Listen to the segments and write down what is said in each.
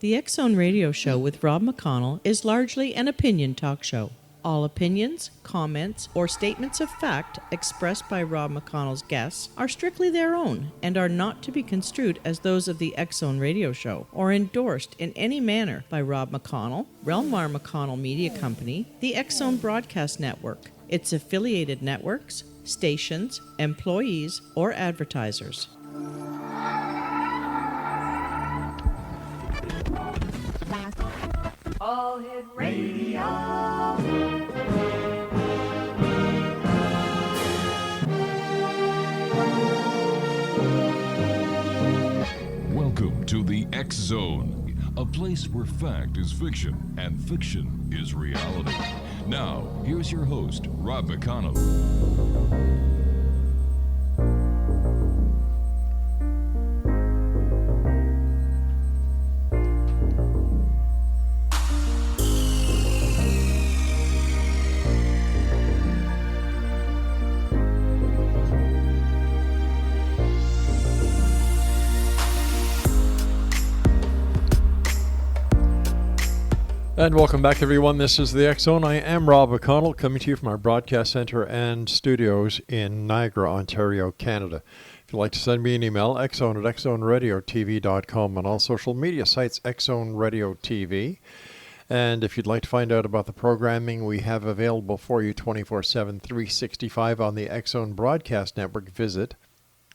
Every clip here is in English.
The X-Zone Radio Show with Rob McConnell is largely an opinion talk show. All opinions, comments, or statements of fact expressed by Rob McConnell's guests are strictly their own and are not to be construed as those of the X-Zone Radio Show or endorsed in any manner by Rob McConnell, Relmar McConnell Media Company, the X-Zone Broadcast Network, its affiliated networks, stations, employees, or advertisers. All Hit Radio. Welcome to the X Zone, a place where fact is fiction and fiction is reality. Now, here's your host, Rob McConnell. And welcome back, everyone. This is the X-Zone. I am Rob McConnell, coming to you from our broadcast center and studios in Niagara, Ontario, Canada. If you'd like to send me an email, xzone at xzoneradiotv.com, on all social media sites, X-Zone Radio TV. And if you'd like to find out about the programming we have available for you 24/7, 365 on the X-Zone Broadcast Network, visit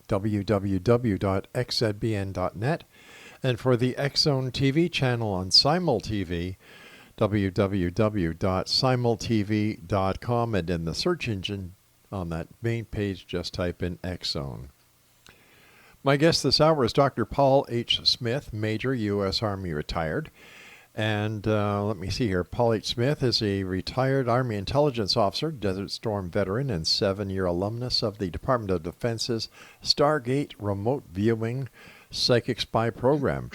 www.xzbn.net. And for the X-Zone TV channel on SimulTV, www.simultv.com, and in the search engine on that main page, just type in X-Zone. My guest this hour is Dr. Paul H. Smith, Major, U.S. Army retired. And let me see here. Paul H. Smith is a retired Army intelligence officer, Desert Storm veteran, and 7-year alumnus of the Department of Defense's Stargate Remote Viewing Psychic Spy Program.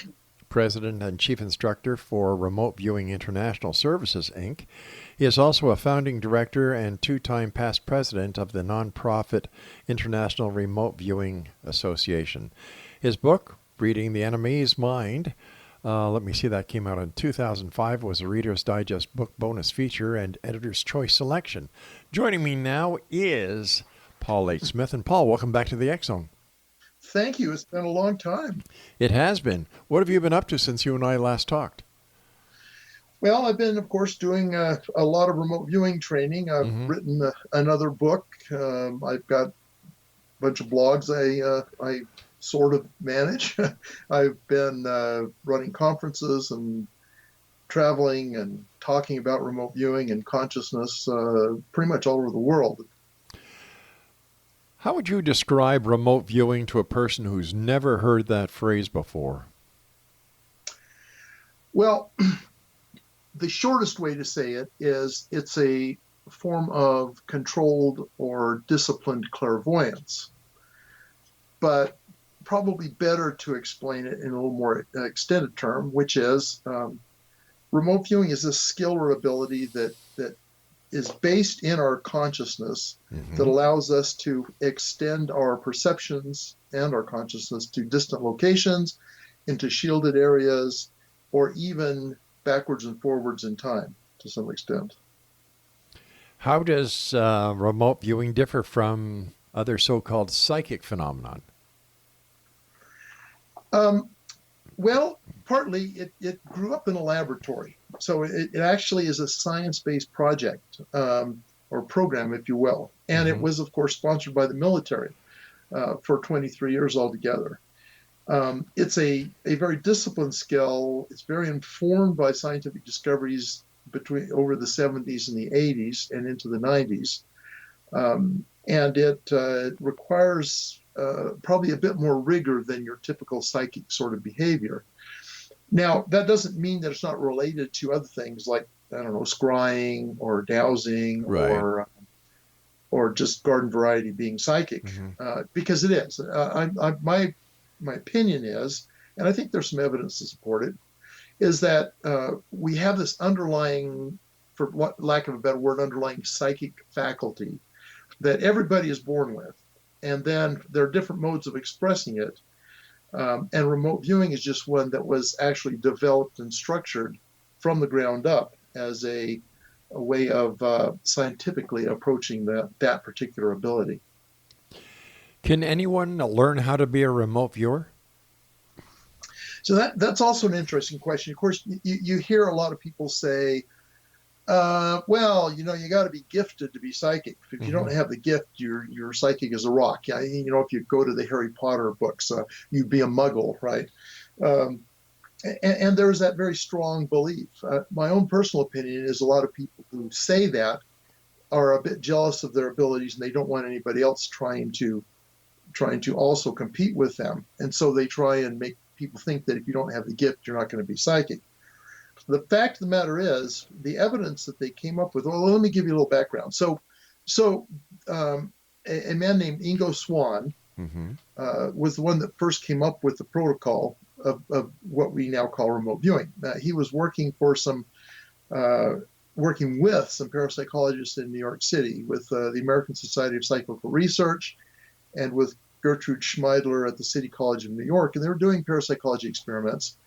President and Chief Instructor for Remote Viewing International Services, Inc. He is also a founding director and 2-time past president of the nonprofit International Remote Viewing Association. His book, Reading the Enemy's Mind, that came out in 2005, was a Reader's Digest book bonus feature and Editor's Choice selection. Joining me now is Paul H. Smith. And Paul, welcome back to the X-Zone. Thank you. It's been a long time. It has been. What have you been up to since you and I last talked? Well, I've been, of course, doing a lot of remote viewing training. I've written another book. I've got a bunch of blogs I sort of manage. I've been running conferences and traveling and talking about remote viewing and consciousness pretty much all over the world. How would you describe remote viewing to a person who's never heard that phrase before? Well, the shortest way to say it is it's a form of controlled or disciplined clairvoyance. But probably better to explain it in a little more extended term, which is remote viewing is a skill or ability that is based in our consciousness that allows us to extend our perceptions and our consciousness to distant locations, into shielded areas, or even backwards and forwards in time to some extent. How does remote viewing differ from other so-called psychic phenomenon? Well, partly it grew up in a laboratory. So it actually is a science-based project or program, if you will. And it was, of course, sponsored by the military for 23 years altogether. It's a very disciplined skill. It's very informed by scientific discoveries over the 70s and the 80s and into the 90s. And it requires probably a bit more rigor than your typical psychic sort of behavior. Now, that doesn't mean that it's not related to other things like, I don't know, scrying or dowsing, right, or just garden variety being psychic, because it is. My opinion is, and I think there's some evidence to support it, is that we have this underlying, for lack of a better word, underlying psychic faculty that everybody is born with. And then there are different modes of expressing it. And remote viewing is just one that was actually developed and structured from the ground up as a way of scientifically approaching that particular ability. Can anyone learn how to be a remote viewer? So that's also an interesting question. Of course, you hear a lot of people say, well, you got to be gifted to be psychic. If you don't have the gift, you're psychic as a rock. Yeah, if you go to the Harry Potter books, you'd be a muggle, right? And there's that very strong belief. My own personal opinion is a lot of people who say that are a bit jealous of their abilities, and they don't want anybody else trying to also compete with them. And so they try and make people think that if you don't have the gift, you're not going to be psychic. The fact of the matter is, the evidence that they came up with, well, let me give you a little background. So a man named Ingo Swann was the one that first came up with the protocol of what we now call remote viewing. He was working with some parapsychologists in New York City, with the American Society of Psychical Research, and with Gertrude Schmeidler at the City College of New York, and they were doing parapsychology experiments.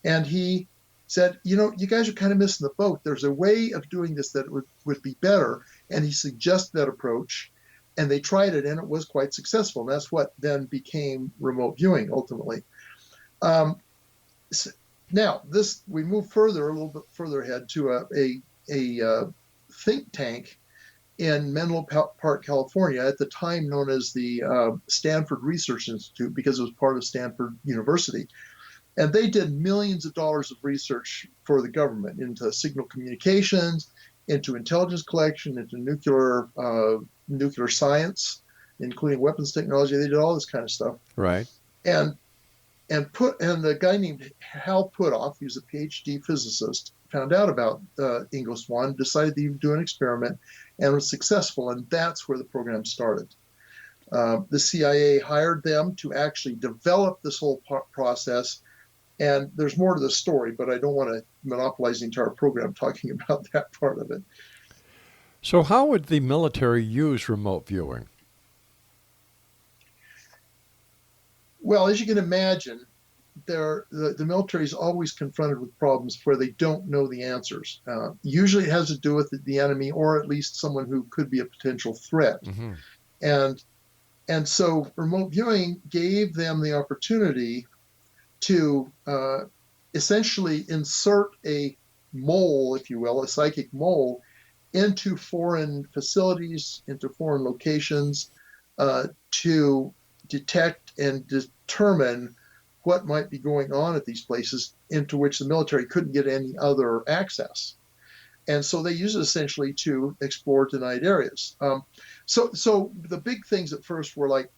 And he said, you guys are kind of missing the boat. There's a way of doing this that would be better. And he suggested that approach, and they tried it, and it was quite successful. And that's what then became remote viewing ultimately. Now, we move a little bit further ahead to a think tank in Menlo Park, California, at the time known as the Stanford Research Institute, because it was part of Stanford University. And they did millions of dollars of research for the government into signal communications, into intelligence collection, into nuclear science, including weapons technology. They did all this kind of stuff. Right. And the guy named Hal Puthoff, he was a Ph.D. physicist, found out about Ingo Swann, decided to do an experiment, and was successful. And that's where the program started. The CIA hired them to actually develop this whole process. And there's more to the story, but I don't want to monopolize the entire program talking about that part of it. So how would the military use remote viewing? Well, as you can imagine, the military is always confronted with problems where they don't know the answers. Usually it has to do with the enemy, or at least someone who could be a potential threat. And so remote viewing gave them the opportunity to essentially insert a mole, if you will, a psychic mole, into foreign facilities, into foreign locations, to detect and determine what might be going on at these places, into which the military couldn't get any other access. And so they use it essentially to explore denied areas. So the big things at first were like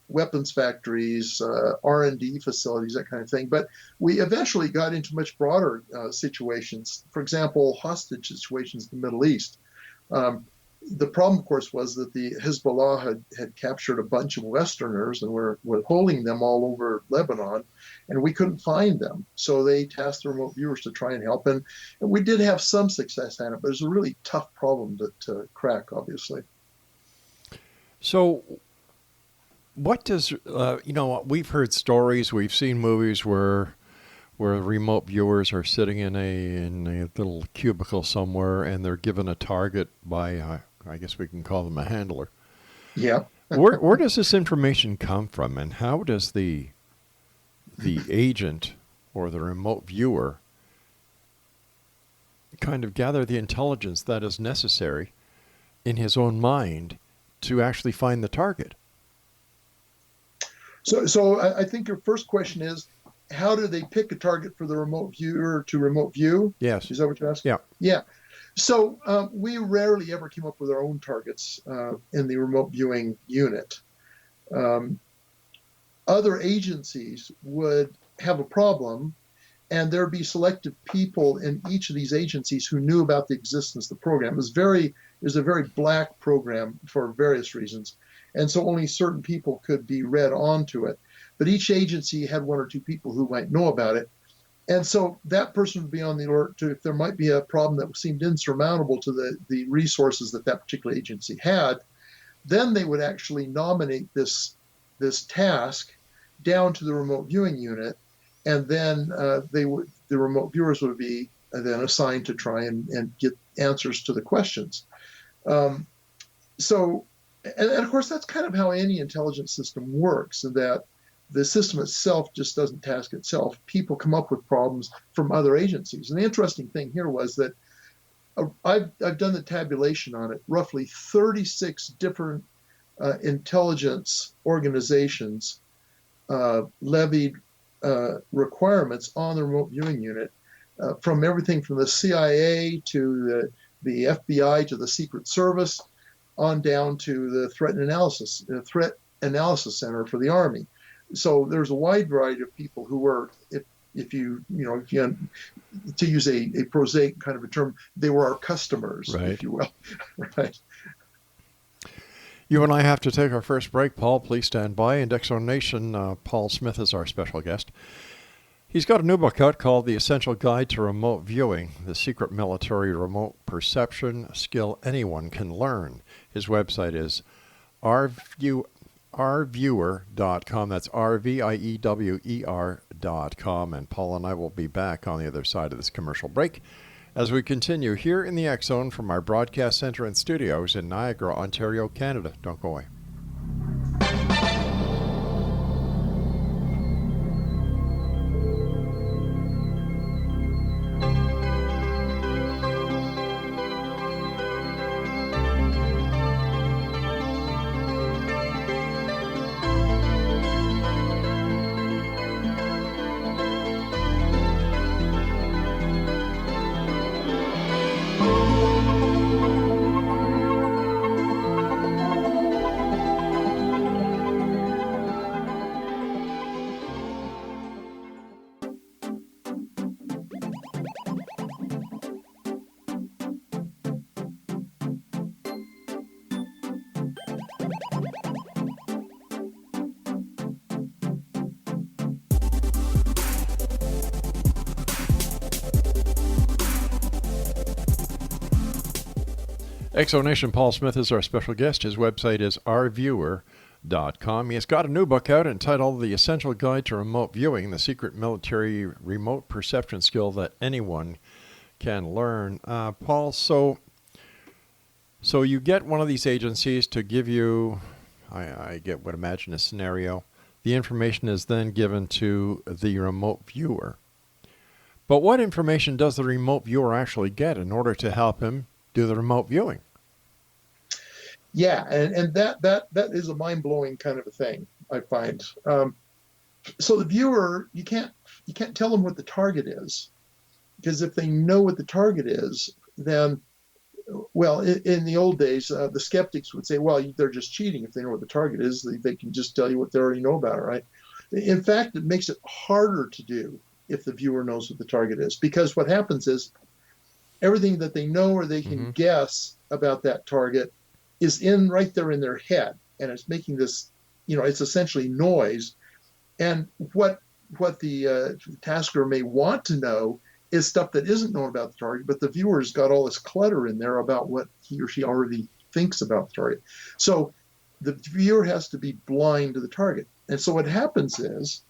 weapons factories, R&D facilities, that kind of thing. But we eventually got into much broader situations. For example, hostage situations in the Middle East. The problem, of course, was that the Hezbollah had captured a bunch of Westerners and were holding them all over Lebanon, and we couldn't find them. So they tasked the remote viewers to try and help. And we did have some success at it, but it was a really tough problem to crack, obviously. So what does, we've heard stories, we've seen movies where remote viewers are sitting in a little cubicle somewhere, and they're given a target by, I guess we can call them a handler. Yeah. Where does this information come from, and how does the agent or the remote viewer kind of gather the intelligence that is necessary in his own mind to actually find the target? So I think your first question is, how do they pick a target for the remote viewer to remote view? Yes. Is that what you're asking? Yeah. Yeah. So we rarely ever came up with our own targets in the remote viewing unit. Other agencies would have a problem, and there'd be selected people in each of these agencies who knew about the existence of the program. It was a very black program for various reasons, and so only certain people could be read onto it. But each agency had one or two people who might know about it. And so that person would be on the alert to if there might be a problem that seemed insurmountable to the resources that particular agency had. Then they would actually nominate this task down to the remote viewing unit, and then the remote viewers would be then assigned to try and get answers to the questions. So, and of course, that's kind of how any intelligence system works, and that the system itself just doesn't task itself. People come up with problems from other agencies. And the interesting thing here was that I've done the tabulation on it. Roughly 36 different intelligence organizations levied requirements on the remote viewing unit, from everything from the CIA to the FBI to the Secret Service, on down to the Threat Analysis Center for the Army. So there's a wide variety of people who were, if you to use a prosaic kind of a term, they were our customers, right, if you will. Right. You and I have to take our first break. Paul, please stand by. In X-Zone Nation, Paul Smith is our special guest. He's got a new book out called The Essential Guide to Remote Viewing, the secret military remote perception skill anyone can learn. His website is rviewer.com. That's RVIEWER.com. And Paul and I will be back on the other side of this commercial break as we continue here in the X-Zone from our broadcast center and studios in Niagara, Ontario, Canada. Don't go away. X-Zone Nation, Paul Smith is our special guest. His website is rviewer.com. He has got a new book out entitled The Essential Guide to Remote Viewing, the secret military remote perception skill that anyone can learn. Paul, so you get one of these agencies to give you, I would imagine a scenario. The information is then given to the remote viewer. But what information does the remote viewer actually get in order to help him do the remote viewing? Yeah, and that is a mind-blowing kind of a thing, I find. So the viewer, you can't tell them what the target is, because if they know what the target is, then, well, in the old days, the skeptics would say, well, they're just cheating if they know what the target is. They can just tell you what they already know about it, right? In fact, it makes it harder to do if the viewer knows what the target is, because what happens is everything that they know or they can guess about that target is right there in their head, and it's making this, it's essentially noise. And what the tasker may want to know is stuff that isn't known about the target, but the viewer's got all this clutter in there about what he or she already thinks about the target. So the viewer has to be blind to the target. And so what happens is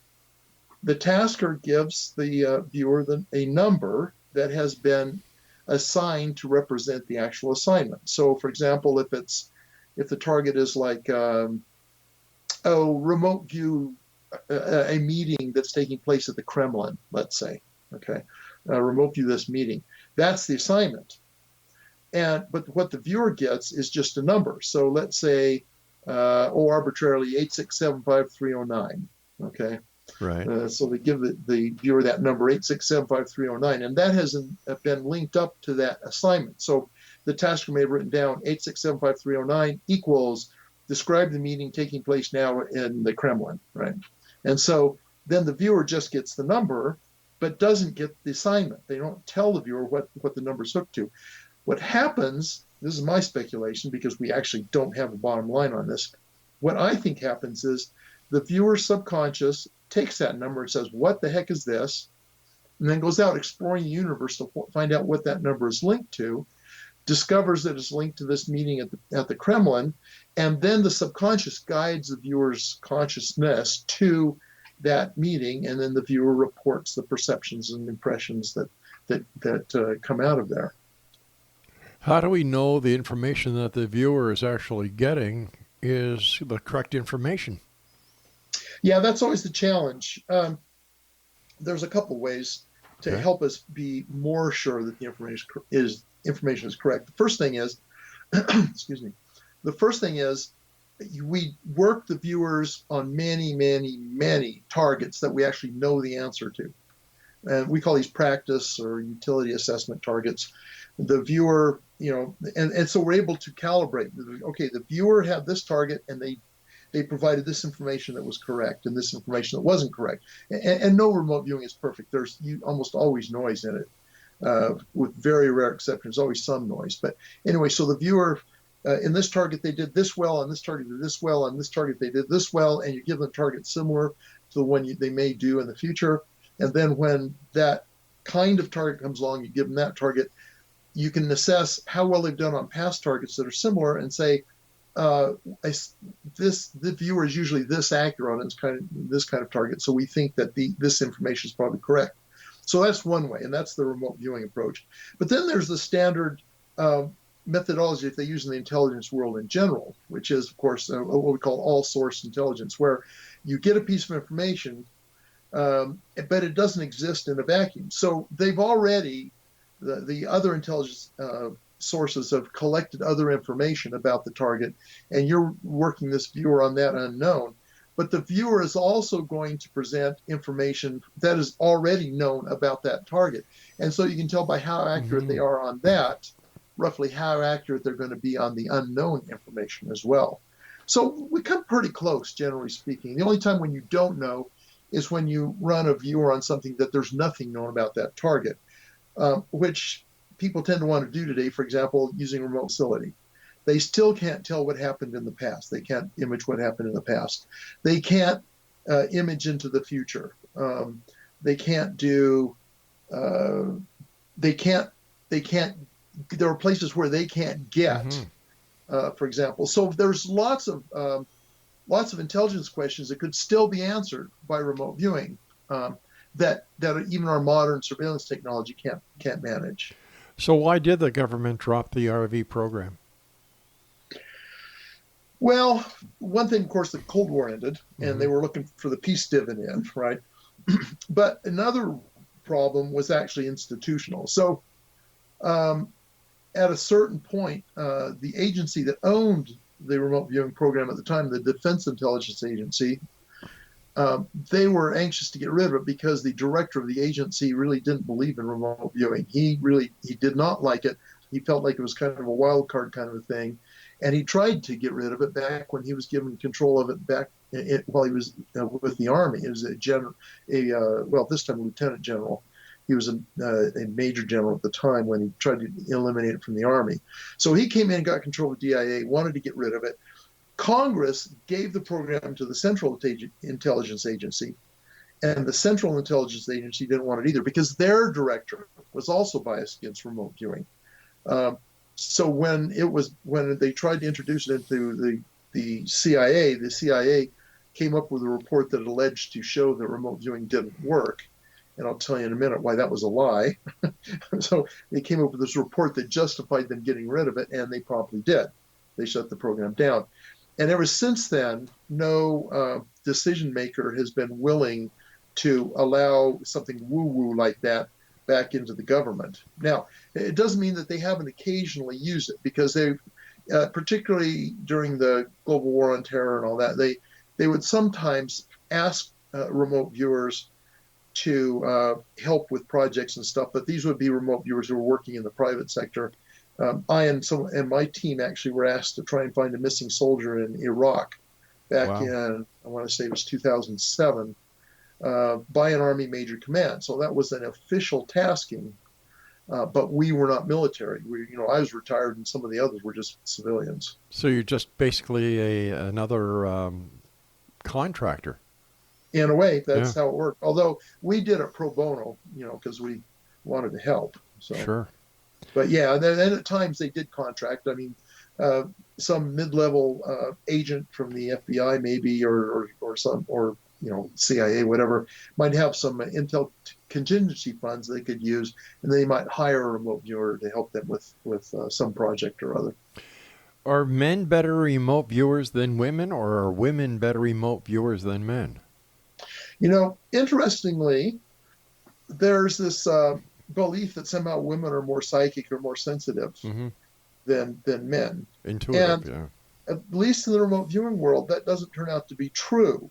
the tasker gives the viewer a number that has been assigned to represent the actual assignment. So, for example, if the target is like, remote view a meeting that's taking place at the Kremlin, let's say, okay, remote view this meeting, that's the assignment. But what the viewer gets is just a number. So let's say, arbitrarily 8675309, okay. Right. So they give the viewer that number, 8675309, and that has been linked up to that assignment. So the tasker may have written down 8675309 equals describe the meeting taking place now in the Kremlin, right? And so then the viewer just gets the number, but doesn't get the assignment. They don't tell the viewer what the number's hooked to. What happens, this is my speculation because we actually don't have a bottom line on this, what I think happens is the viewer's subconscious takes that number and says, what the heck is this? And then goes out exploring the universe to find out what that number is linked to, discovers that it's linked to this meeting at the Kremlin, and then the subconscious guides the viewer's consciousness to that meeting, and then the viewer reports the perceptions and impressions that come out of there. How do we know the information that the viewer is actually getting is the correct information? Yeah, that's always the challenge. There's a couple ways to Okay. help us be more sure that the information is correct. The first thing is, excuse me. The first thing is we work the viewers on many, many, many targets that we actually know the answer to. And we call these practice or utility assessment targets. The viewer, and so we're able to calibrate. Okay, the viewer had this target and they provided this information that was correct and this information that wasn't correct. And no remote viewing is perfect. There's almost always noise in it. With very rare exceptions, there's always some noise. But anyway, so the viewer, in this target, they did this well, on this target, they did this well, on this target, they did this well, and you give them targets similar to the one they may do in the future. And then when that kind of target comes along, you give them that target. You can assess how well they've done on past targets that are similar and say, the viewer is usually this accurate on this kind of target, so we think that this information is probably correct. So that's one way, and that's the remote viewing approach. But then there's the standard methodology that they use in the intelligence world in general, which is, of course, what we call all-source intelligence, where you get a piece of information, but it doesn't exist in a vacuum. So they've already, the other intelligence sources have collected other information about the target, and you're working this viewer on that unknown. But the viewer is also going to present information that is already known about that target. And so you can tell by how accurate they are on that, roughly how accurate they're going to be on the unknown information as well. So we come pretty close, generally speaking. The only time when you don't know is when you run a viewer on something that there's nothing known about that target, which people tend to want to do today, for example, using remote facility. They still can't tell what happened in the past. They can't image what happened in the past. They can't image into the future. They can't do, there are places where they can't get, for example. So there's lots of intelligence questions that could still be answered by remote viewing that even our modern surveillance technology can't manage. So why did the government drop the RV program? Well, one thing, of course, the Cold War ended, and they were looking for the peace dividend, right? But another problem was actually institutional. So at a certain point, the agency that owned the remote viewing program at the time, the Defense Intelligence Agency, they were anxious to get rid of it because the director of the agency really didn't believe in remote viewing. He did not like it. He felt like it was kind of a wild card kind of a thing. And he tried to get rid of it back when he was given control of it while he was with the Army. He was this time Lieutenant General. He was a Major General at the time when he tried to eliminate it from the Army. So he came in and got control of DIA, wanted to get rid of it. Congress gave the program to the Central Intelligence Agency, and the Central Intelligence Agency didn't want it either because their director was also biased against remote viewing. So when they tried to introduce it into the CIA came up with a report that alleged to show that remote viewing didn't work. And I'll tell you in a minute why that was a lie. So they came up with this report that justified them getting rid of it, and they promptly did. They shut the program down. And ever since then, no decision maker has been willing to allow something woo-woo like that back into the government. Now, it doesn't mean that they haven't occasionally used it, because they, particularly during the global war on terror and all that, they would sometimes ask remote viewers to help with projects and stuff, but these would be remote viewers who were working in the private sector. I and my team actually were asked to try and find a missing soldier in Iraq back in, I want to say it was 2007, by an Army Major Command. So that was an official tasking, but we were not military. I was retired, and some of the others were just civilians. So you're just basically another contractor. In a way, that's how it worked. Although we did it pro bono, because we wanted to help. So. Sure. But yeah, then at times they did contract. I mean, some mid-level agent from the FBI maybe, or CIA, whatever, might have some intel contingency funds they could use, and they might hire a remote viewer to help them with some project or other. Are men better remote viewers than women, or are women better remote viewers than men? Interestingly, there's this belief that somehow women are more psychic or more sensitive Mm-hmm. than men. Intuitive, And yeah. at least in the remote viewing world, that doesn't turn out to be true.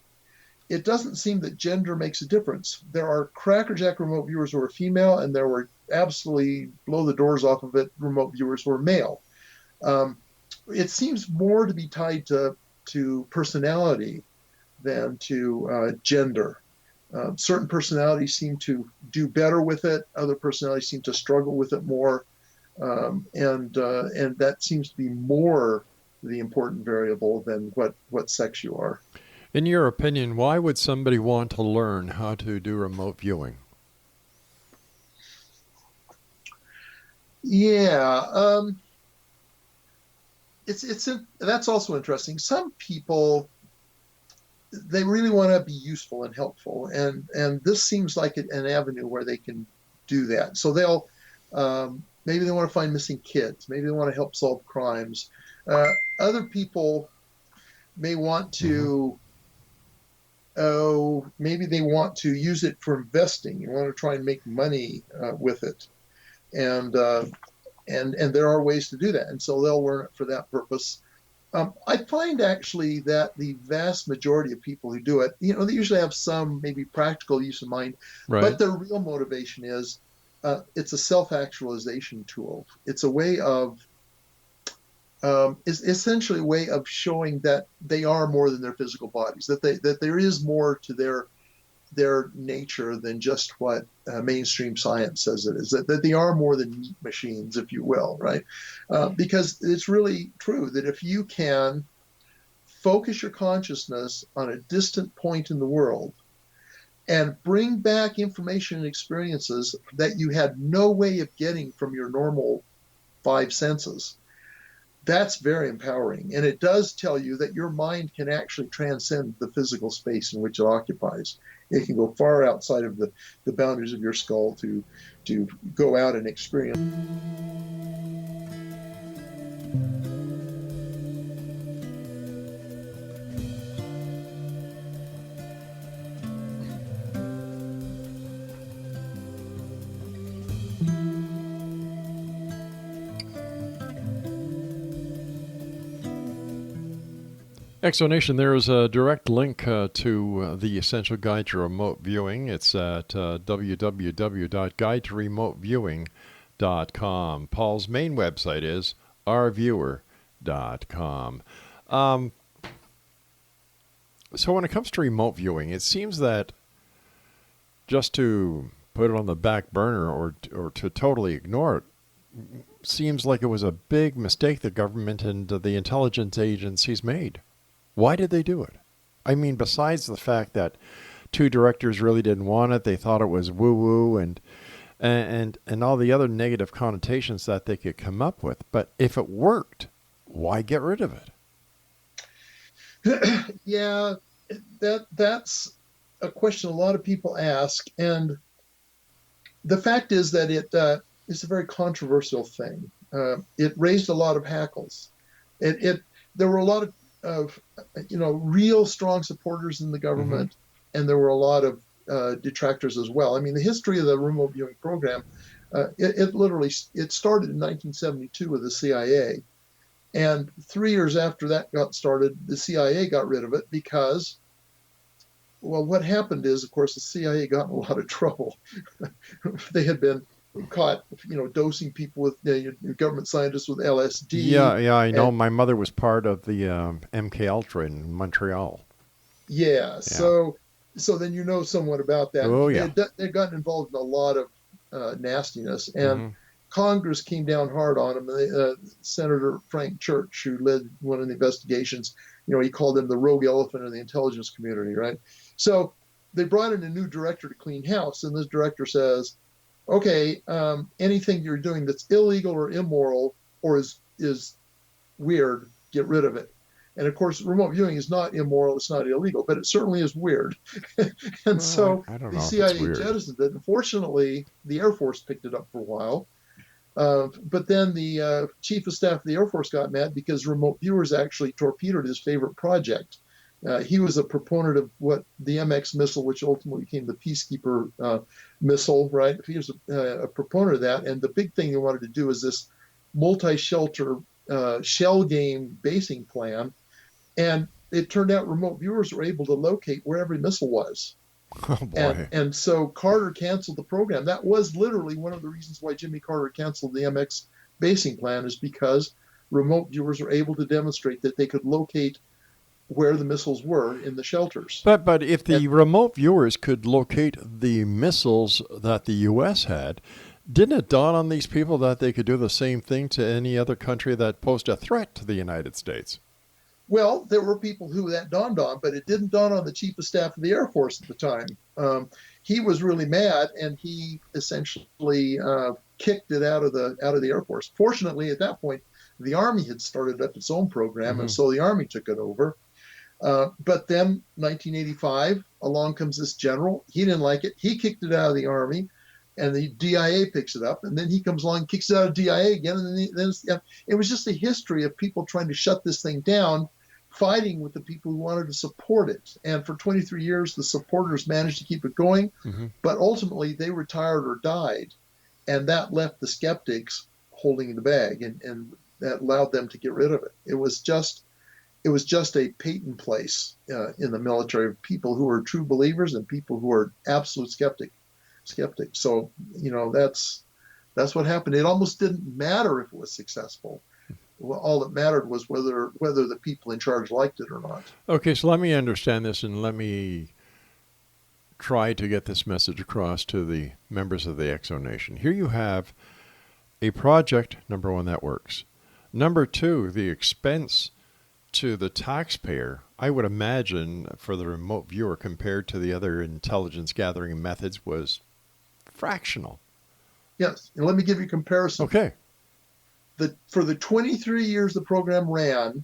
It doesn't seem that gender makes a difference. There are crackerjack remote viewers who are female, and there were absolutely blow the doors off of it remote viewers who are male. It seems more to be tied to personality than to gender. Certain personalities seem to do better with it. Other personalities seem to struggle with it more, and that seems to be more the important variable than what sex you are. In your opinion, why would somebody want to learn how to do remote viewing? Yeah, that's also interesting. Some people, they really want to be useful and helpful, and this seems like an avenue where they can do that. So they'll maybe they want to find missing kids, maybe they want to help solve crimes. Other people may want to, maybe they want to use it for investing. You want to try and make money with it, and there are ways to do that, and so they'll learn it for that purpose. I find actually that the vast majority of people who do it, they usually have some maybe practical use in mind, Right. but their real motivation is it's a self-actualization tool. It's a way of, it's essentially a way of showing that they are more than their physical bodies, that there is more to their nature than just what mainstream science says it is, that they are more than meat machines, if you will, right? Because it's really true that if you can focus your consciousness on a distant point in the world and bring back information and experiences that you had no way of getting from your normal five senses, that's very empowering. And it does tell you that your mind can actually transcend the physical space in which it occupies. It can go far outside of the boundaries of your skull to go out and experience. Exonation, there is a direct link to the Essential Guide to Remote Viewing. It's at www.guidetoremoteviewing.com. Paul's main website is rviewer.com. So when it comes to remote viewing, it seems that just to put it on the back burner or to totally ignore it seems like it was a big mistake the government and the intelligence agencies made. Why did they do it? I mean, besides the fact that two directors really didn't want it, they thought it was woo-woo and all the other negative connotations that they could come up with. But if it worked, why get rid of it? Yeah, that's a question a lot of people ask. And the fact is that it's a very controversial thing. It raised a lot of hackles. There were a lot of real strong supporters in the government, and there were a lot of detractors as well. I mean, the history of the remote viewing program, it literally started in 1972 with the CIA, and 3 years after that got started, the CIA got rid of it because, well, what happened is, of course, the CIA got in a lot of trouble. They had been caught, dosing people with government scientists with LSD. Yeah, I know. My mother was part of the MK Ultra in Montreal. Yeah, so then somewhat about that. Oh, yeah. They'd gotten involved in a lot of nastiness, and Congress came down hard on them. Senator Frank Church, who led one of the investigations, he called them the rogue elephant in the intelligence community, right? So they brought in a new director to clean house, and this director says, okay, anything you're doing that's illegal or immoral or is weird, get rid of it. And of course, remote viewing is not immoral, it's not illegal, but it certainly is weird. And Well, so I don't the know if it's CIA weird. jettisoned it. Unfortunately, the Air Force picked it up for a while. But then the chief of staff of the Air Force got mad because remote viewers actually torpedoed his favorite project. He was a proponent of what the MX missile, which ultimately became the Peacekeeper missile, right? He was a proponent of that. And the big thing they wanted to do is this multi-shelter shell game basing plan. And it turned out remote viewers were able to locate where every missile was. Oh boy. And so Carter canceled the program. That was literally one of the reasons why Jimmy Carter canceled the MX basing plan, is because remote viewers were able to demonstrate that they could locate where the missiles were in the shelters. But if the remote viewers could locate the missiles that the U.S. had, didn't it dawn on these people that they could do the same thing to any other country that posed a threat to the United States? Well, there were people who that dawned on, but it didn't dawn on the chief of staff of the Air Force at the time. He was really mad, and he essentially kicked it out of the Air Force. Fortunately, at that point, the Army had started up its own program, and so the Army took it over. But then, 1985, along comes this general. He didn't like it. He kicked it out of the Army, and the DIA picks it up. And then he comes along, kicks it out of DIA again, and then it was just a history of people trying to shut this thing down, fighting with the people who wanted to support it. And for 23 years, the supporters managed to keep it going, but ultimately they retired or died. And that left the skeptics holding the bag, and that allowed them to get rid of it. It was just a patent place in the military of people who are true believers and people who are absolute skeptics. So, that's what happened. It almost didn't matter if it was successful. Well, all that mattered was whether the people in charge liked it or not. Okay, so let me understand this, and let me try to get this message across to the members of the Exo Nation. Here you have a project, number one, that works. Number two, the expense to the taxpayer, I would imagine, for the remote viewer compared to the other intelligence gathering methods, was fractional. Yes, and let me give you a comparison. Okay. For the 23 years the program ran,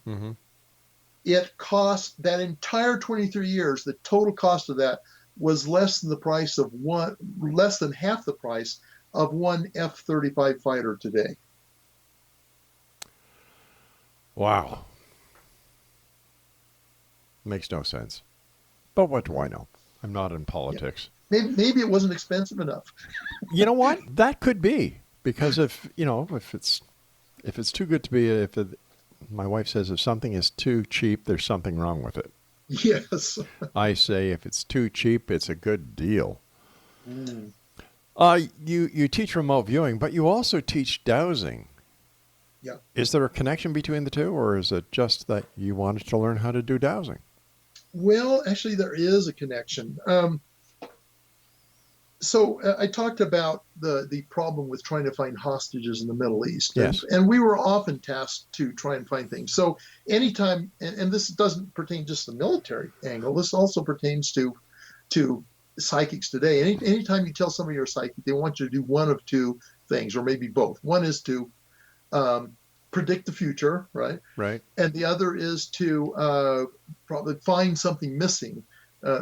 it cost, that entire 23 years, the total cost of that was less than half the price of one F-35 fighter today. Wow. Makes no sense. But what do I know? I'm not in politics. Yeah. Maybe it wasn't expensive enough. You know what? That could be, because if it's too good to be, my wife says if something is too cheap, there's something wrong with it. Yes. I say if it's too cheap, it's a good deal. You teach remote viewing, but you also teach dowsing. Yeah. Is there a connection between the two, or is it just that you wanted to learn how to do dowsing? Well, actually, there is a connection. So I talked about the problem with trying to find hostages in the Middle East. Yes. And we were often tasked to try and find things. So anytime, and this doesn't pertain just to the military angle, this also pertains to psychics today. Anytime you tell somebody you're a psychic, they want you to do one of two things, or maybe both. One is to predict the future, right? Right. And the other is to probably find something missing.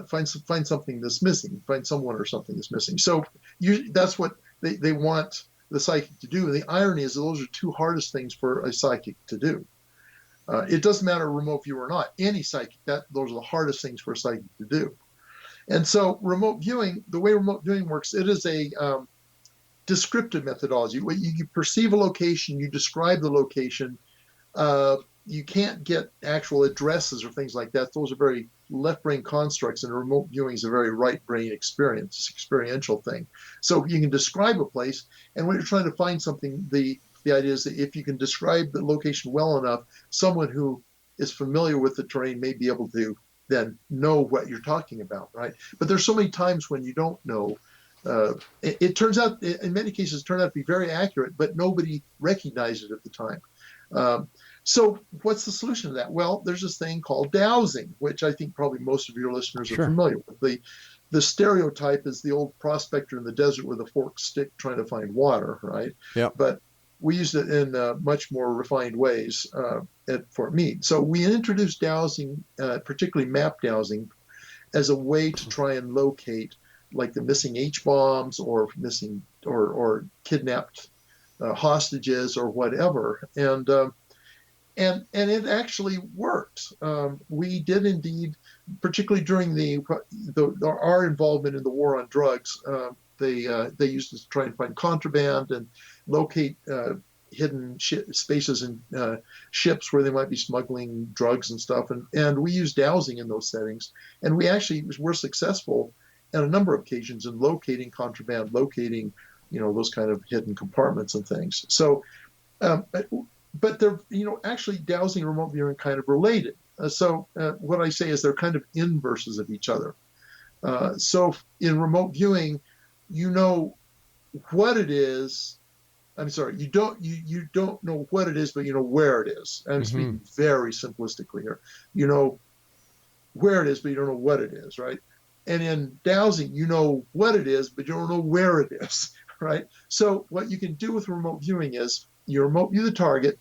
Find something that's missing, find someone or something that's missing. So that's what they want the psychic to do. And the irony is those are two hardest things for a psychic to do. It doesn't matter remote view or not. Any psychic, those are the hardest things for a psychic to do. And so remote viewing, the way remote viewing works, it is a descriptive methodology. You perceive a location, you describe the location. You can't get actual addresses or things like that. Those are very left brain constructs, and remote viewing is a very right brain experience. It's an experiential thing. So you can describe a place, and when you're trying to find something, the idea is that if you can describe the location well enough, someone who is familiar with the terrain may be able to then know what you're talking about, right? But there's so many times when you don't know. It turns out, in many cases, it turned out to be very accurate, but nobody recognized it at the time. So what's the solution to that? Well, there's this thing called dowsing, which I think probably most of your listeners are familiar with. The stereotype is the old prospector in the desert with a forked stick trying to find water, right? Yeah. But we used it in much more refined ways at Fort Meade. So we introduced dowsing, particularly map dowsing, as a way to try and locate like the missing H-bombs or missing or kidnapped hostages or whatever. And it actually worked. We did indeed, particularly during our involvement in the war on drugs. They used it to try and find contraband and locate hidden spaces in ships where they might be smuggling drugs and stuff. And we used dowsing in those settings. And we actually were successful on a number of occasions in locating contraband, locating, those kind of hidden compartments and things. So, but they're, actually dowsing and remote viewing kind of related. So what I say is they're kind of inverses of each other. So in remote viewing, you know what it is. I'm sorry, you don't know what it is, but you know where it is. I'm speaking very simplistically here. You know where it is, but you don't know what it is, right? And in dowsing, you know what it is, but you don't know where it is, right? So what you can do with remote viewing is you remote view the target,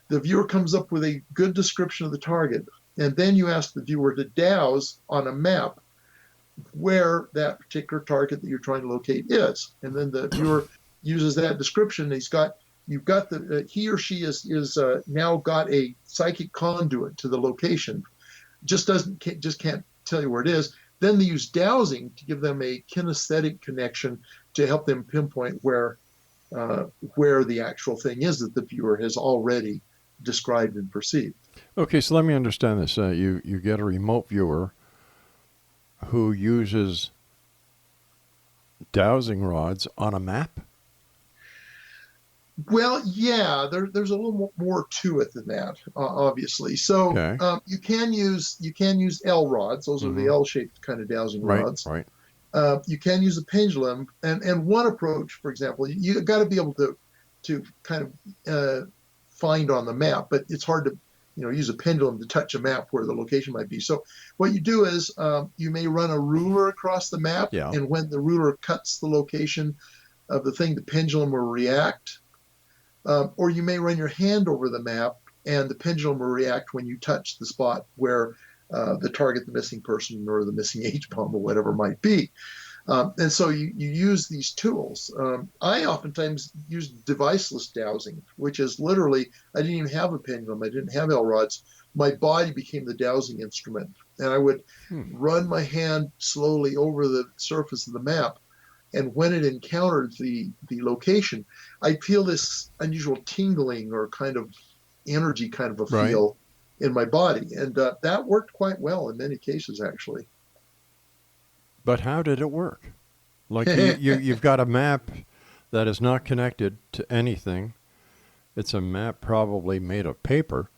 the viewer comes up with a good description of the target, and then you ask the viewer to douse on a map where that particular target that you're trying to locate is. And then the viewer uses that description. He or she is now got a psychic conduit to the location. Just can't tell you where it is. Then they use dowsing to give them a kinesthetic connection to help them pinpoint where the actual thing is that the viewer has already described and perceived. Okay, so let me understand this. You get a remote viewer who uses dowsing rods on a map? Well, yeah, there's a little more to it than that, obviously. So okay. You can use L rods; those are the L-shaped kind of dowsing rods. Right. You can use a pendulum, and one approach, for example, you got to be able to kind of find on the map, but it's hard to use a pendulum to touch a map where the location might be. So what you do is you may run a ruler across the map, and when the ruler cuts the location of the thing, the pendulum will react. Or you may run your hand over the map, and the pendulum will react when you touch the spot where the target, the missing person, or the missing H-bomb, or whatever might be. And so you use these tools. I oftentimes use deviceless dowsing, which is literally, I didn't even have a pendulum, I didn't have L rods. My body became the dowsing instrument, and I would run my hand slowly over the surface of the map. And when it encountered the location, I'd feel this unusual tingling or kind of energy kind of a feel in my body. And that worked quite well in many cases, actually. But how did it work? Like you've got a map that is not connected to anything. It's a map probably made of paper.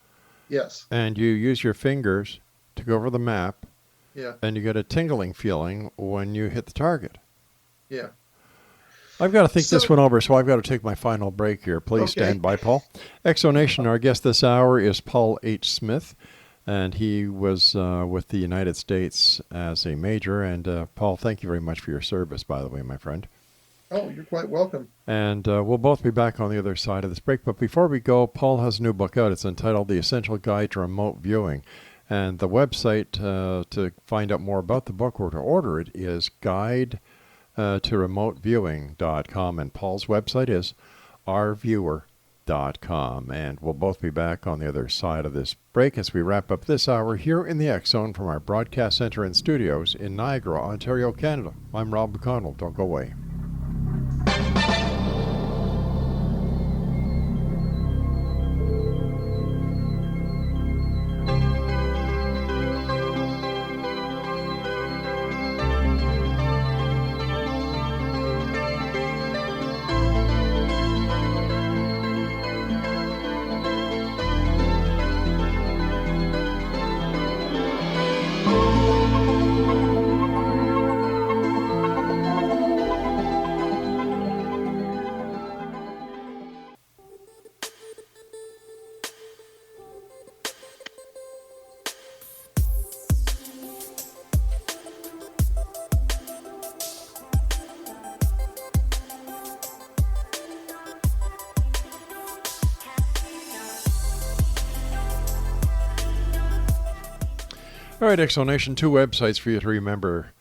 Yes. And you use your fingers to go over the map. Yeah. And you get a tingling feeling when you hit the target. Yeah. I've got to think this one over, so I've got to take my final break here. Please stand by, Paul. Exonation, our guest this hour is Paul H. Smith, and he was with the United States as a major. And Paul, thank you very much for your service, by the way, my friend. Oh, you're quite welcome. And we'll both be back on the other side of this break. But before we go, Paul has a new book out. It's entitled The Essential Guide to Remote Viewing. And the website to find out more about the book or to order it is guide to remoteviewing.com, and Paul's website is rviewer.com. And we'll both be back on the other side of this break as we wrap up this hour here in the X Zone from our broadcast center and studios in Niagara, Ontario, Canada. I'm Rob McConnell. Don't go away. All right, Exonation, 2 websites for you to remember.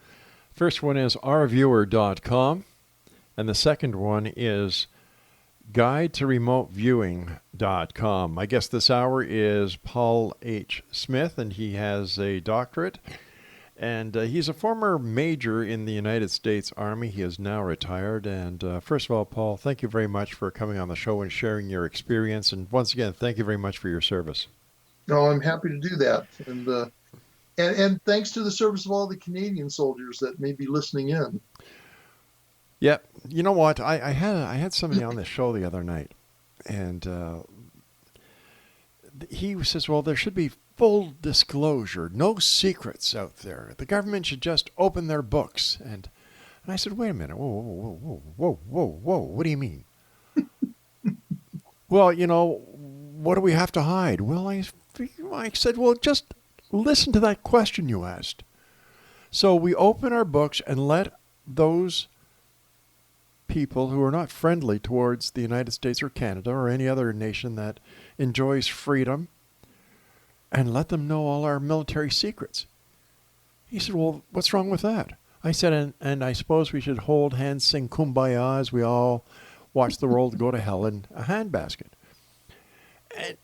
First one is rviewer.com, and the second one is guide-to-remote-viewing.com. My guest this hour is Paul H. Smith, and he has a doctorate. And he's a former major in the United States Army. He is now retired. And first of all, Paul, thank you very much for coming on the show and sharing your experience. And once again, thank you very much for your service. No, I'm happy to do that. And thanks to the service of all the Canadian soldiers that may be listening in. Yeah, you know what? I had somebody on the show the other night, and he says, well, there should be full disclosure, no secrets out there. The government should just open their books. And I said, wait a minute, whoa, what do you mean? Well, what do we have to hide? Well, I said, well, just listen to that question you asked. So we open our books and let those people who are not friendly towards the United States or Canada or any other nation that enjoys freedom, and let them know all our military secrets. He said, well, what's wrong with that? I said, and I suppose we should hold hands, sing Kumbaya as we all watch the world go to hell in a handbasket.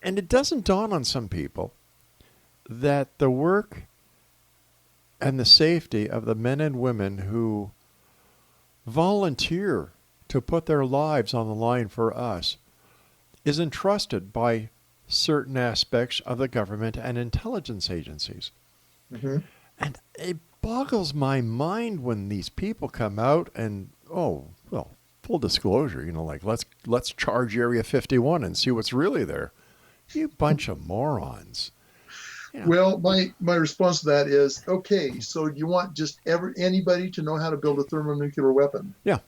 And it doesn't dawn on some people that the work and the safety of the men and women who volunteer to put their lives on the line for us is entrusted by certain aspects of the government and intelligence agencies. Mm-hmm. And it boggles my mind when these people come out and, full disclosure, like let's charge Area 51 and see what's really there. You bunch of morons. Well, my response to that is, okay, so you want just anybody to know how to build a thermonuclear weapon? Yeah.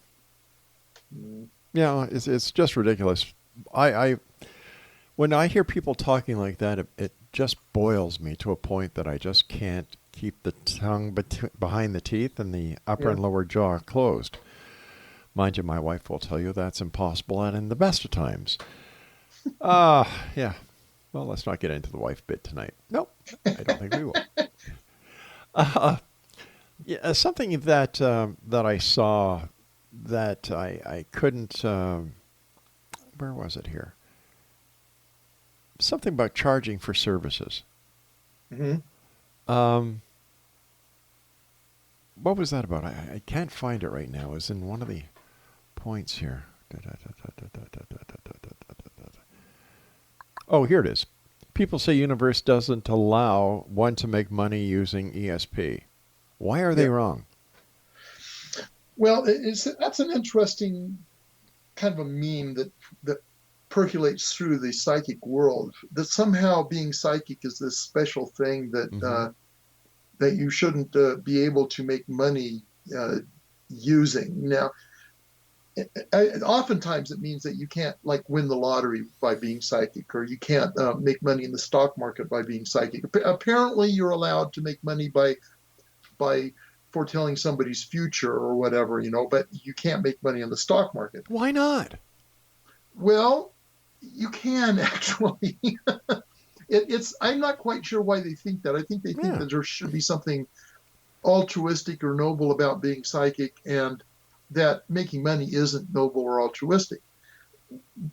Yeah, it's just ridiculous. When I hear people talking like that, it just boils me to a point that I just can't keep the tongue behind the teeth and the upper and lower jaw closed. Mind you, my wife will tell you that's impossible and in the best of times. Yeah. Well, let's not get into the wife bit tonight. Nope, I don't think we will. Something that I saw that I couldn't... where was it here? Something about charging for services. Mm-hmm. What was that about? I can't find it right now. It's in one of the points here. Oh, here it is. People say universe doesn't allow one to make money using ESP. Why are they wrong? Well, that's an interesting kind of a meme that percolates through the psychic world, that somehow being psychic is this special thing that that you shouldn't be able to make money using. Now, oftentimes it means that you can't win the lottery by being psychic, or you can't make money in the stock market by being psychic. Apparently, you're allowed to make money by foretelling somebody's future or whatever, but you can't make money in the stock market. Why not? Well, you can actually. I'm not quite sure why they think that. I think they think that there should be something altruistic or noble about being psychic, and that making money isn't noble or altruistic.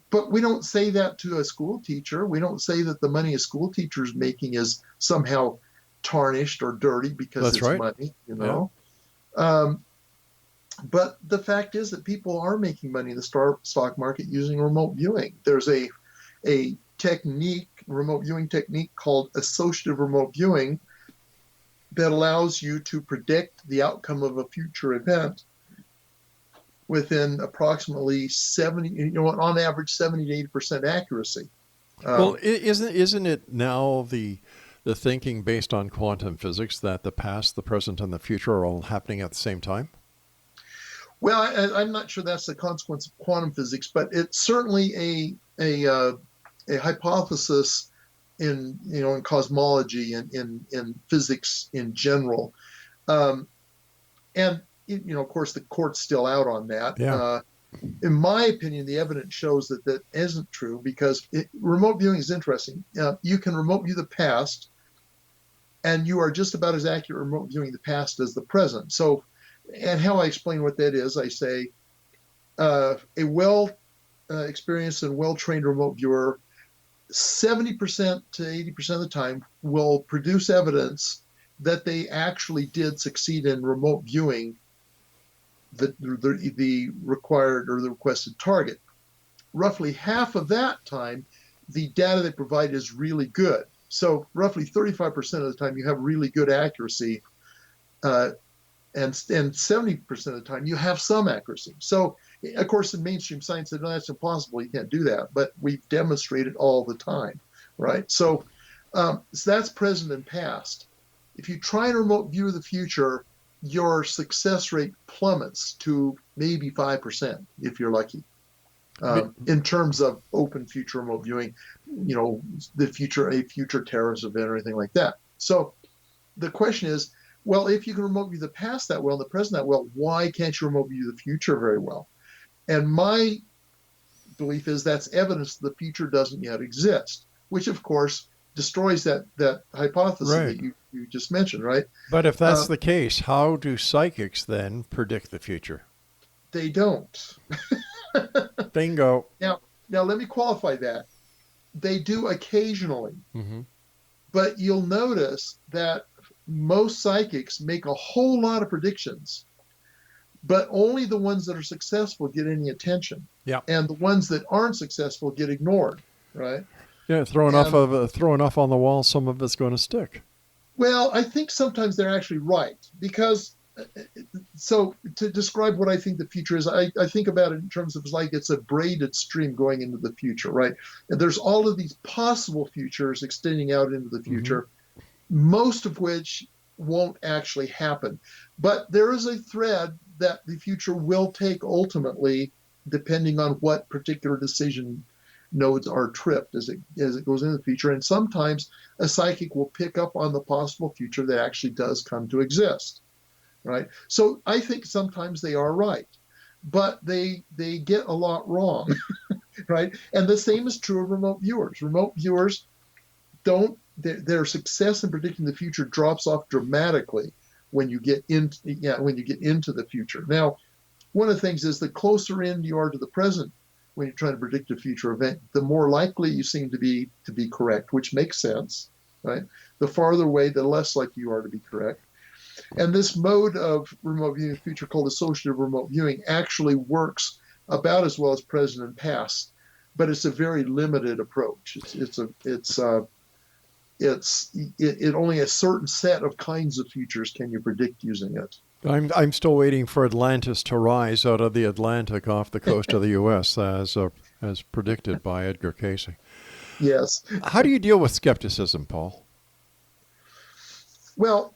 But we don't say that to a school teacher. We don't say that the money a school teacher is making is somehow tarnished or dirty because it's money, But the fact is that people are making money in the stock market using remote viewing. There's a remote viewing technique called associative remote viewing that allows you to predict the outcome of a future event within approximately 70, on average 70 to 80% accuracy. Well, isn't it now the thinking based on quantum physics that the past, the present, and the future are all happening at the same time? Well, I'm not sure that's the consequence of quantum physics, but it's certainly a hypothesis in cosmology and in physics in general. And of course, the court's still out on that. Yeah. In my opinion, the evidence shows that isn't true, because remote viewing is interesting. You can remote view the past and you are just about as accurate remote viewing the past as the present. So, and how I explain what that is, I say a well experienced and well-trained remote viewer 70% to 80% of the time will produce evidence that they actually did succeed in remote viewing the required or the requested target. Roughly half of that time, the data they provide is really good. So roughly 35% of the time you have really good accuracy, and 70% of the time you have some accuracy. So of course in mainstream science, no, that's impossible, you can't do that, but we've demonstrated all the time, right? So that's present and past. If you try and remote view the future, your success rate plummets to maybe 5% if you're lucky. In terms of open future remote viewing, a future terrorist event or anything like that. So the question is, well, if you can remote view the past that well and the present that well, why can't you remote view the future very well? And my belief is that's evidence that the future doesn't yet exist, which of course destroys that hypothesis that you just mentioned, right? But if that's the case, how do psychics then predict the future? They don't. Bingo. Now let me qualify that. They do occasionally, but you'll notice that most psychics make a whole lot of predictions, but only the ones that are successful get any attention. Yeah. And the ones that aren't successful get ignored, right? Yeah, throw enough on the wall, some of it's going to stick. Well, I think sometimes they're actually right, because so to describe what I think the future is, I think about it in terms of like it's a braided stream going into the future, right? And there's all of these possible futures extending out into the future, most of which won't actually happen. But there is a thread that the future will take ultimately, depending on what particular decision nodes are tripped as it goes into the future. And sometimes a psychic will pick up on the possible future that actually does come to exist. Right. So I think sometimes they are right, but they get a lot wrong. Right. And the same is true of remote viewers. Remote viewers their success in predicting the future drops off dramatically when you get into the future. Now, one of the things is the closer in you are to the present when you're trying to predict a future event, the more likely you seem to be correct, which makes sense. Right. The farther away, the less likely you are to be correct. And this mode of remote viewing the future, called associative remote viewing, actually works about as well as present and past, but it's a very limited approach. It only a certain set of kinds of futures can you predict using it. I'm still waiting for Atlantis to rise out of the Atlantic off the coast of the U.S. as predicted by Edgar Cayce. Yes. How do you deal with skepticism, Paul? Well,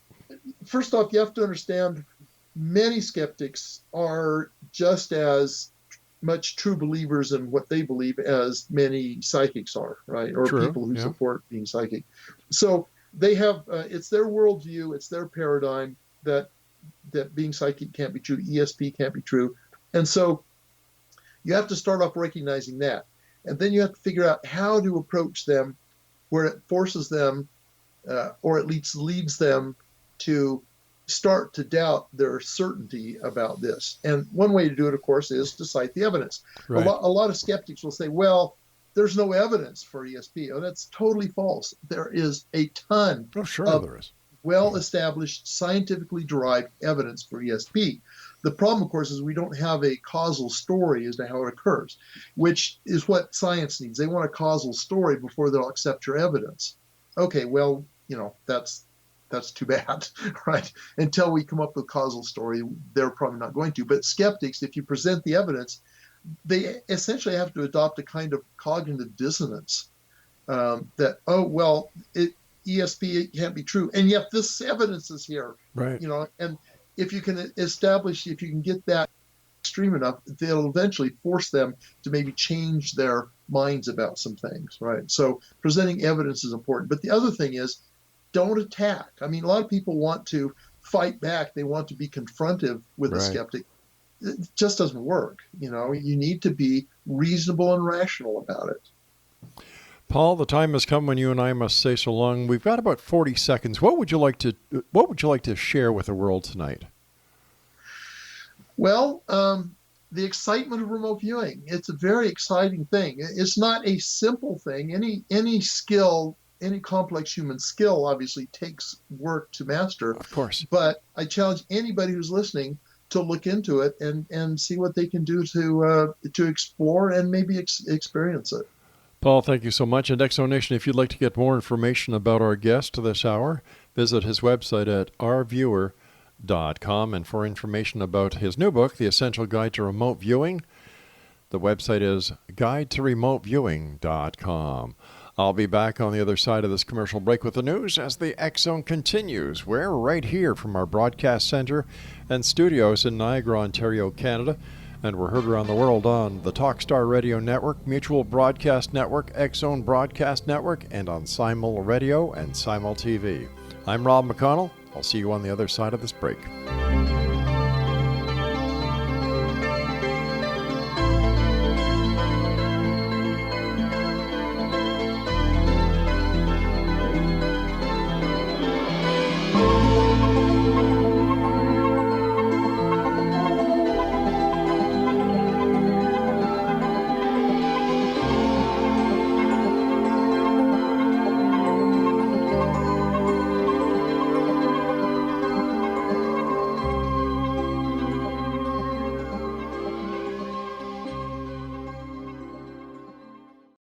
first off, you have to understand many skeptics are just as much true believers in what they believe as many psychics are, right? Or True, people who yeah. support being psychic. So they have, it's their worldview, it's their paradigm that being psychic can't be true, ESP can't be true. And so you have to start off recognizing that. And then you have to figure out how to approach them where it forces them, or at least leads them to start to doubt their certainty about this. And one way to do it, of course, is to cite the evidence. Right. A lot of skeptics will say, well, there's no evidence for ESP. Oh, that's totally false. There is a ton of there is. well-established, scientifically derived evidence for ESP. The problem, of course, is we don't have a causal story as to how it occurs, which is what science needs. They want a causal story before they'll accept your evidence. Okay, well, that's too bad, right? Until we come up with a causal story, they're probably not going to. But skeptics, if you present the evidence, they essentially have to adopt a kind of cognitive dissonance that, oh, well, ESP can't be true. And yet this evidence is here, right? And if you can get that extreme enough, they'll eventually force them to maybe change their minds about some things, right? So presenting evidence is important. But the other thing is, don't attack. I mean, a lot of people want to fight back. They want to be confrontive with the skeptic. It just doesn't work. You need to be reasonable and rational about it. Paul, the time has come when you and I must say so long. We've got about 40 seconds. What would you like to share with the world tonight? Well, the excitement of remote viewing. It's a very exciting thing. It's not a simple thing. Any skill, any complex human skill obviously takes work to master. Of course. But I challenge anybody who's listening to look into it and see what they can do to explore and maybe experience it. Paul, thank you so much. And Exonation, if you'd like to get more information about our guest this hour, visit his website at ourviewer.com. And for information about his new book, The Essential Guide to Remote Viewing, the website is guidetoremoteviewing.com. I'll be back on the other side of this commercial break with the news as the X Zone continues. We're right here from our broadcast center and studios in Niagara, Ontario, Canada. And we're heard around the world on the Talkstar Radio Network, Mutual Broadcast Network, X Zone Broadcast Network, and on Simul Radio and Simul TV. I'm Rob McConnell. I'll see you on the other side of this break.